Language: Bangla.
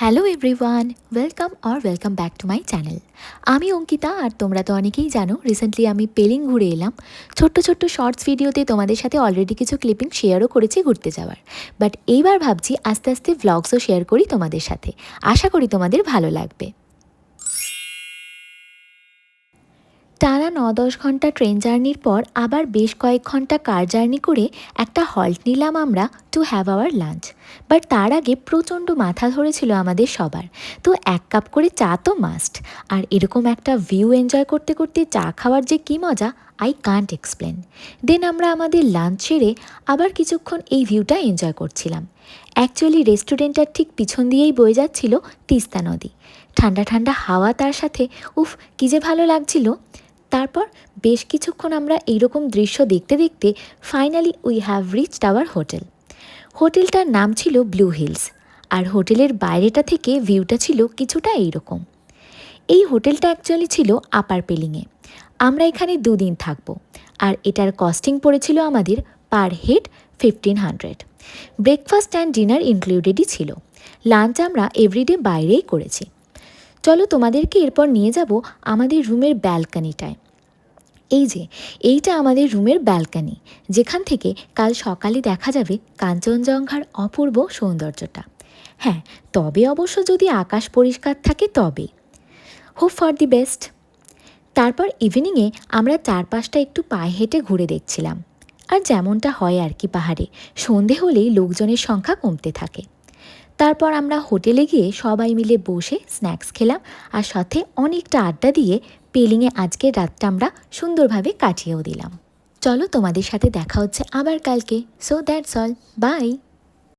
Hello everyone, welcome back to my channel. আমি অঙ্কিতা, আর তোমরা তো অনেকেই জানো রিসেন্টলি আমি পেলিং ঘুরে এলাম। ছোট্ট ছোট্ট শর্টস ভিডিওতে তোমাদের সাথে অলরেডি কিছু ক্লিপিং শেয়ারও করেছি ঘুরতে যাওয়ার, বাট এইবার ভাবছি আস্তে আস্তে ভ্লগসও শেয়ার করি তোমাদের সাথে। আশা করি তোমাদের ভালো লাগবে। টানা ৯-১০ ঘন্টা ট্রেন জার্নির পর আবার বেশ কয়েক ঘন্টা কার জার্নি করে একটা হল্ট নিলাম আমরা to have our lunch. But তার আগে প্রচণ্ড মাথা ধরেছিল আমাদের সবার, তো ১ কাপ করে চা তো মাস্ট। আর এরকম একটা ভিউ এনজয় করতে করতে চা খাওয়ার যে কী মজা, আই কান্ট এক্সপ্লেন। দেন আমরা আমাদের লাঞ্চ সেরে আবার কিছুক্ষণ এই ভিউটা এনজয় করছিলাম। অ্যাকচুয়ালি রেস্টুরেন্টটার ঠিক পিছন দিয়েই বয়ে যাচ্ছিল তিস্তা নদী। ঠান্ডা ঠান্ডা হাওয়া, তার সাথে উফ কী যে ভালো লাগছিল। তারপর বেশ কিছুক্ষণ আমরা এইরকম দৃশ্য দেখতে দেখতে finally we have reached our hotel. হোটেলটার নাম ছিল ব্লু হিলস, আর হোটেলের বাইরেটা থেকে ভিউটা ছিল কিছুটা এইরকম। এই হোটেলটা অ্যাকচুয়ালি ছিল আপার পেলিংয়ে। আমরা এখানে ২ দিন থাকবো, আর এটার কস্টিং পড়েছিল আমাদের per head ১৫০০। Breakfast and dinner ইনক্লুডেডই ছিল। লাঞ্চ আমরা এভরিডে বাইরেই করেছি। চলো তোমাদেরকে এরপর নিয়ে যাব আমাদের রুমের ব্যালকানিটায়। এই যে এইটা আমাদের রুমের ব্যালকানি, যেখান থেকে কাল সকালে দেখা যাবে কাঞ্চনজঙ্ঘার অপূর্ব সৌন্দর্যটা। হ্যাঁ, তবে অবশ্য যদি আকাশ পরিষ্কার থাকে তবে। Hope for the best. তারপর ইভিনিংয়ে আমরা চারপাশটা একটু পায়ে হেঁটে ঘুরে দেখছিলাম। আর যেমনটা হয় আর কি, পাহাড়ে সন্ধে হলেই লোকজনের সংখ্যা কমতে থাকে। তারপর আমরা হোটেলে গিয়ে সবাই মিলে বসে স্ন্যাক্স খেলাম, আর সাথে অনেকটা আড্ডা দিয়ে পেলিংয়ে আজকের রাতটা আমরা সুন্দরভাবে কাটিয়েও দিলাম। চলো তোমাদের সাথে দেখা হচ্ছে আবার কালকে। So that's all, by.